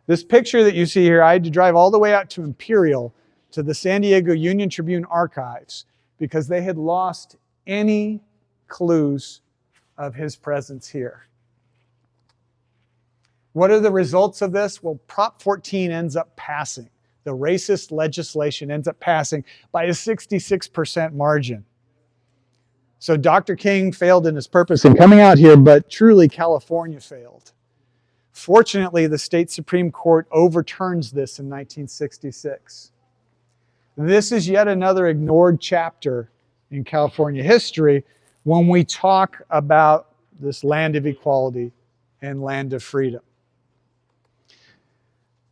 This picture that you see here, I had to drive all the way out to Imperial, to the San Diego Union Tribune archives, because they had lost any clues of his presence here. What are the results of this? Well, Prop 14 ends up passing. The racist legislation ends up passing by a 66% margin. So Dr. King failed in his purpose in coming out here, but truly California failed. Fortunately, the state Supreme Court overturns this in 1966. This is yet another ignored chapter in California history when we talk about this land of equality and land of freedom.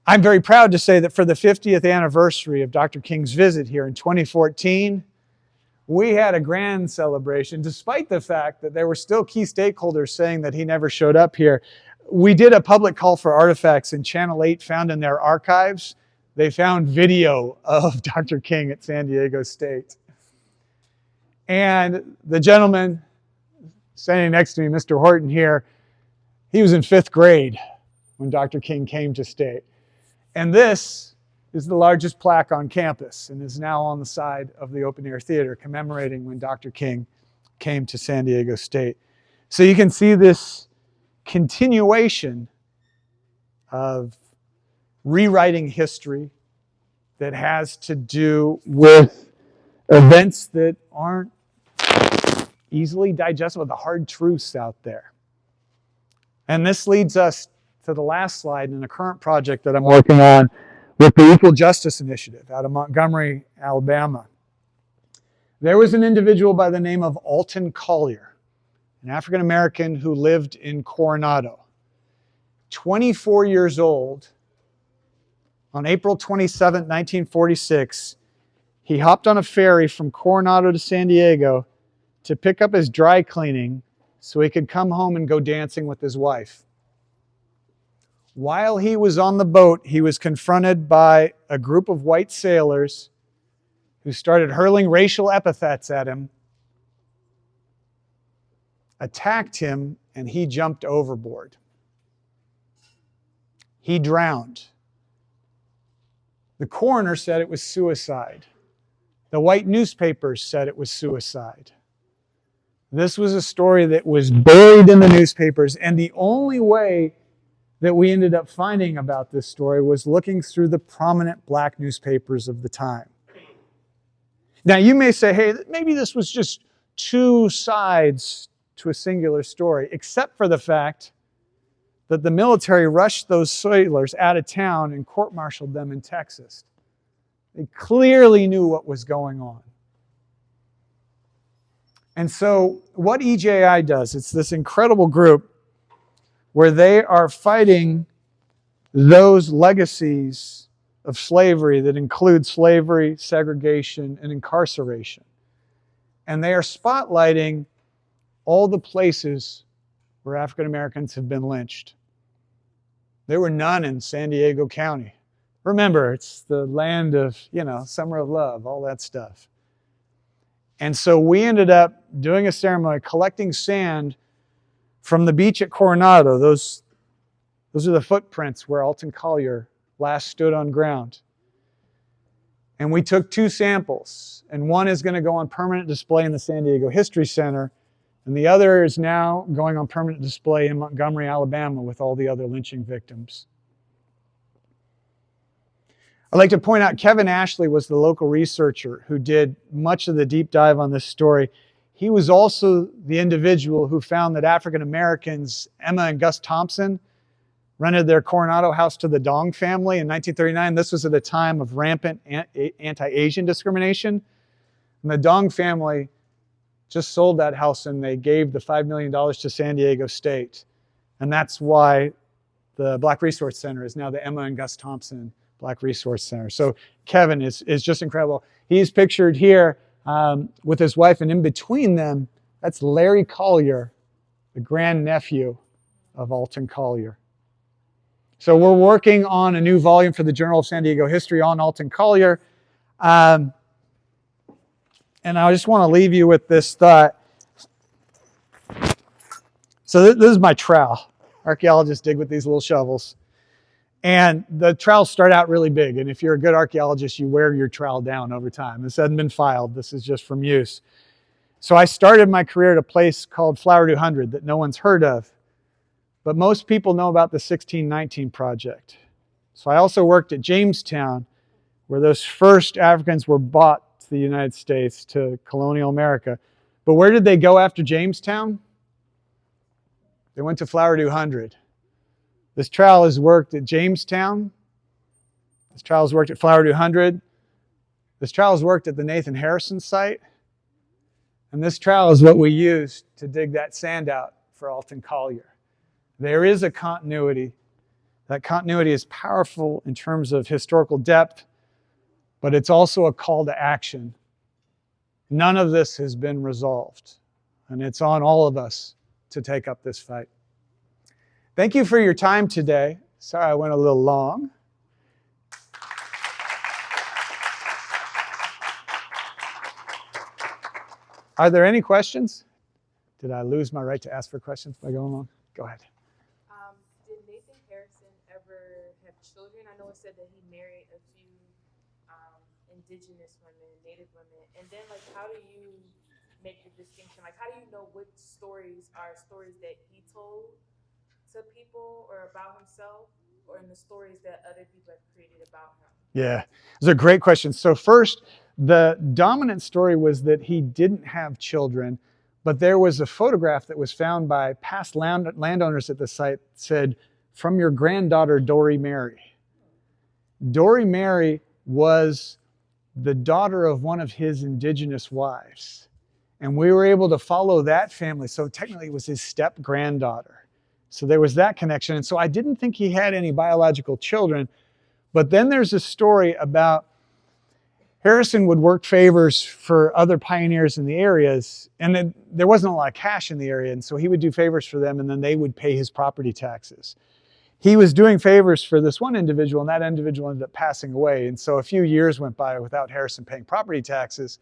I'm very proud to say that for the 50th anniversary of Dr. King's visit here in 2014, we had a grand celebration, despite the fact that there were still key stakeholders saying that he never showed up here. We did a public call for artifacts, and Channel 8 found in their archives, they found video of Dr. King at San Diego State. And the gentleman standing next to me, Mr. Horton here, he was in 5th grade when Dr. King came to State. And this is the largest plaque on campus and is now on the side of the open air theater commemorating when Dr. King came to San Diego State. So you can see this continuation of rewriting history that has to do with events that aren't easily digestible, the hard truths out there. And this leads us to the last slide in a current project that I'm working on with the Equal Justice Initiative out of Montgomery, Alabama. There was an individual by the name of Alton Collier, an African American who lived in Coronado. 24 years old, on April 27, 1946, he hopped on a ferry from Coronado to San Diego to pick up his dry cleaning so he could come home and go dancing with his wife. While he was on the boat, he was confronted by a group of white sailors who started hurling racial epithets at him, attacked him, and he jumped overboard. He drowned. The coroner said it was suicide. The white newspapers said it was suicide. This was a story that was buried in the newspapers, and the only way that we ended up finding about this story was looking through the prominent black newspapers of the time. Now you may say, hey, maybe this was just two sides to a singular story, except for the fact that the military rushed those sailors out of town and court-martialed them in Texas. They clearly knew what was going on. And so what EJI does, it's this incredible group where they are fighting those legacies of slavery that include slavery, segregation, and incarceration. And they are spotlighting all the places where African Americans have been lynched. There were none in San Diego County. Remember, it's the land of, summer of love, all that stuff. And so we ended up doing a ceremony, collecting sand from the beach at Coronado. Those are the footprints where Alton Collier last stood on ground. And we took 2 samples, and one is going to go on permanent display in the San Diego History Center, and the other is now going on permanent display in Montgomery, Alabama with all the other lynching victims. I'd like to point out Kevin Ashley was the local researcher who did much of the deep dive on this story. He was also the individual who found that African Americans, Emma and Gus Thompson, rented their Coronado house to the Dong family in 1939. This was at a time of rampant anti-Asian discrimination. And the Dong family just sold that house and they gave the $5 million to San Diego State. And that's why the Black Resource Center is now the Emma and Gus Thompson Black Resource Center. So Kevin is just incredible. He's pictured here with his wife, and in between them, that's Larry Collier, the grandnephew of Alton Collier. So we're working on a new volume for the Journal of San Diego History on Alton Collier. And I just want to leave you with this thought. So this is my trowel. Archaeologists dig with these little shovels. And the trowels start out really big. And if you're a good archaeologist, you wear your trowel down over time. This hasn't been filed. This is just from use. So I started my career at a place called Flower 200 that no one's heard of. But most people know about the 1619 project. So I also worked at Jamestown, where those first Africans were brought to the United States, to colonial America. But where did they go after Jamestown? They went to Flower 200. This trowel has worked at Jamestown. This trowel has worked at Flower 200. This trowel has worked at the Nathan Harrison site. And this trowel is what we used to dig that sand out for Alton Collier. There is a continuity. That continuity is powerful in terms of historical depth, but it's also a call to action. None of this has been resolved, and it's on all of us to take up this fight. Thank you for your time today. Sorry I went a little long. Are there any questions? Did I lose my right to ask for questions by going long? Go ahead. Did Nathan Harrison ever have children? I know it said that he married a few indigenous women, native women. And then, like, how do you make the distinction? Like, how do you know which stories are stories that he told to people or about himself, or in the stories that other people have created about him? Yeah, it's a great question. So first, the dominant story was that he didn't have children, but there was a photograph that was found by past landowners at the site that said, "From your granddaughter, Dory Mary." Dory Mary was the daughter of one of his indigenous wives. And we were able to follow that family. So technically it was his step-granddaughter. So there was that connection. And so I didn't think he had any biological children. But then there's a story about Harrison would work favors for other pioneers in the areas, and then there wasn't a lot of cash in the area, and so he would do favors for them, and then they would pay his property taxes. He was doing favors for this one individual, and that individual ended up passing away, and so a few years went by without Harrison paying property taxes.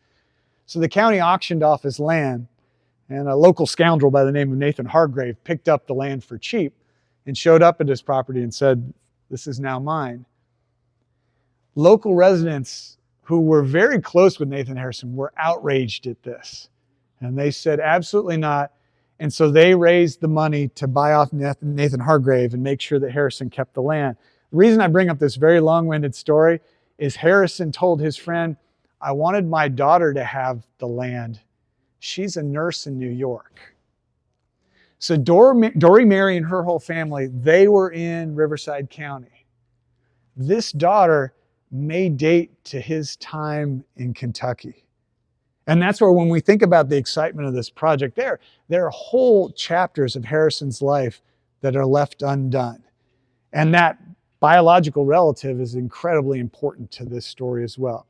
So the county auctioned off his land, and a local scoundrel by the name of Nathan Hargrave picked up the land for cheap and showed up at his property and said, "This is now mine." Local residents who were very close with Nathan Harrison were outraged at this. And they said, absolutely not. And so they raised the money to buy off Nathan Hargrave and make sure that Harrison kept the land. The reason I bring up this very long-winded story is Harrison told his friend, "I wanted my daughter to have the land. She's a nurse in New York." So Dory Mary and her whole family, they were in Riverside County. This daughter may date to his time in Kentucky. And that's where, when we think about the excitement of this project, there are whole chapters of Harrison's life that are left undone. And that biological relative is incredibly important to this story as well.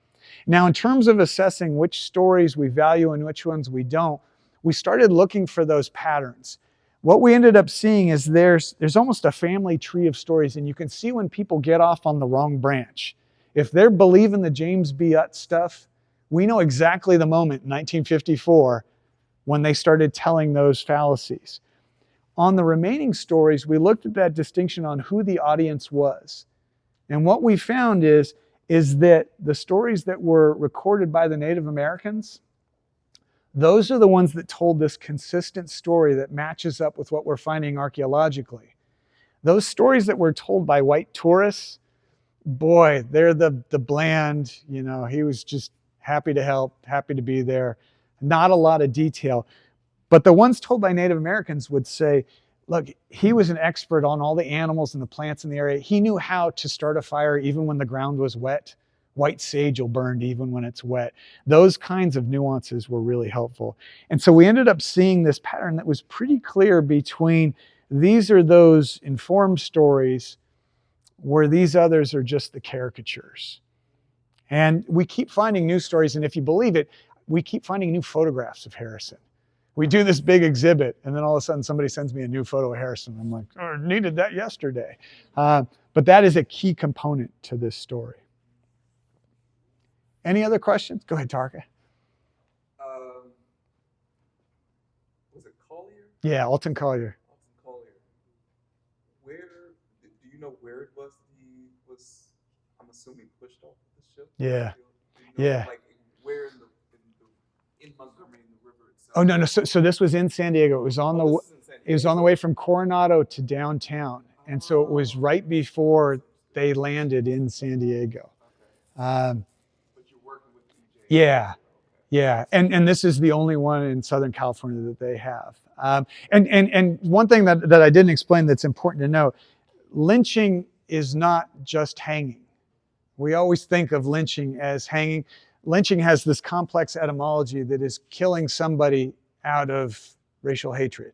Now, in terms of assessing which stories we value and which ones we don't, we started looking for those patterns. What we ended up seeing is there's almost a family tree of stories, and you can see when people get off on the wrong branch. If they're believing the James B. Utt stuff, we know exactly the moment in 1954 when they started telling those fallacies. On the remaining stories, we looked at that distinction on who the audience was. And what we found is that the stories that were recorded by the Native Americans, those are the ones that told this consistent story that matches up with what we're finding archaeologically. Those stories that were told by white tourists, boy, they're the bland, he was just happy to help, happy to be there. Not a lot of detail. But the ones told by Native Americans would say, look, he was an expert on all the animals and the plants in the area. He knew how to start a fire even when the ground was wet. White sage will burn even when it's wet. Those kinds of nuances were really helpful. And so we ended up seeing this pattern that was pretty clear between these are those informed stories where these others are just the caricatures. And we keep finding new stories, and if you believe it, we keep finding new photographs of Harrison. We do this big exhibit, and then all of a sudden somebody sends me a new photo of Harrison. I'm like, oh, I needed that yesterday. But that is a key component to this story. Any other questions? Go ahead, Tarka. Was it Collier? Yeah, Alton Collier. Alton Collier. Do you know where it was that he was, I'm assuming, pushed off of the ship? Yeah. Do you know, Yeah. Like where in Montgomery, in the river itself? Oh, no. So this was in San Diego. It was on It was on the way from Coronado to downtown. And so it was right before they landed in San Diego. But you're working with DJ. Yeah. Yeah, and this is the only one in Southern California that they have. And one thing that I didn't explain that's important to know, lynching is not just hanging. We always think of lynching as hanging. Lynching has this complex etymology that is killing somebody out of racial hatred.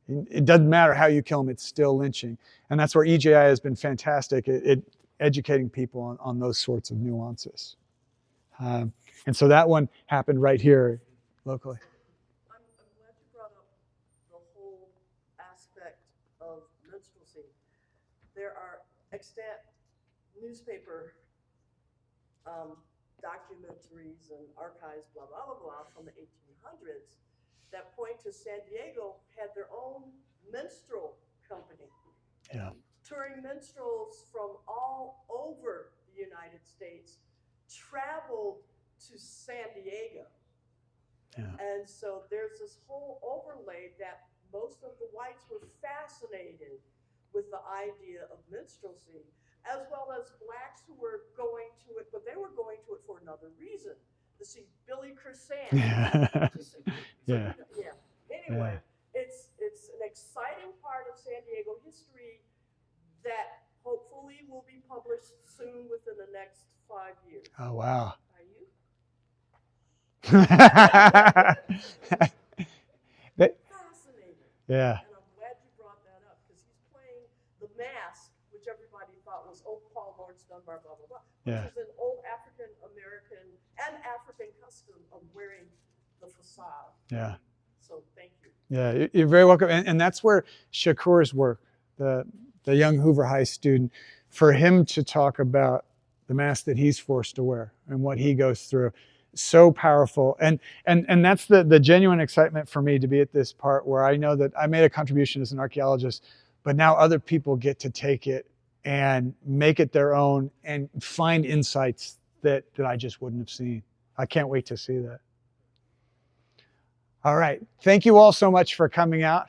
It doesn't matter how you kill them, it's still lynching. And that's where EJI has been fantastic at educating people on those sorts of nuances. And so that one happened right here locally. I'm glad you brought up the whole aspect of minstrelsy. There are extant newspaper documentaries and archives, blah, blah, blah, blah, from the 1800s that point to San Diego had their own minstrel company. Yeah. Touring minstrels from all over the United States traveled to San Diego. Yeah. And so there's this whole overlay that most of the whites were fascinated with the idea of minstrelsy, as well as blacks who were going to it, but they were going to it for another reason, to see Billy Crescent. Yeah. Yeah. Anyway, it's an exciting part of San Diego history that hopefully will be published soon within the next 5 years. Oh, wow. Are you? Fascinating. Yeah. And I'm glad you brought that up because he's playing the mask, which everybody thought was old Paul Lawrence Dunbar, blah, blah, blah, which Yeah. is an old African American and African custom of wearing the facade. Yeah. So thank you. Yeah, you're very welcome. And that's where Shakur's work, the young Hoover High student, for him to talk about the mask that he's forced to wear and what he goes through, so powerful. And that's the genuine excitement for me to be at this part where I know that I made a contribution as an archaeologist, but now other people get to take it and make it their own and find insights that I just wouldn't have seen. I can't wait to see that. All right. Thank you all so much for coming out.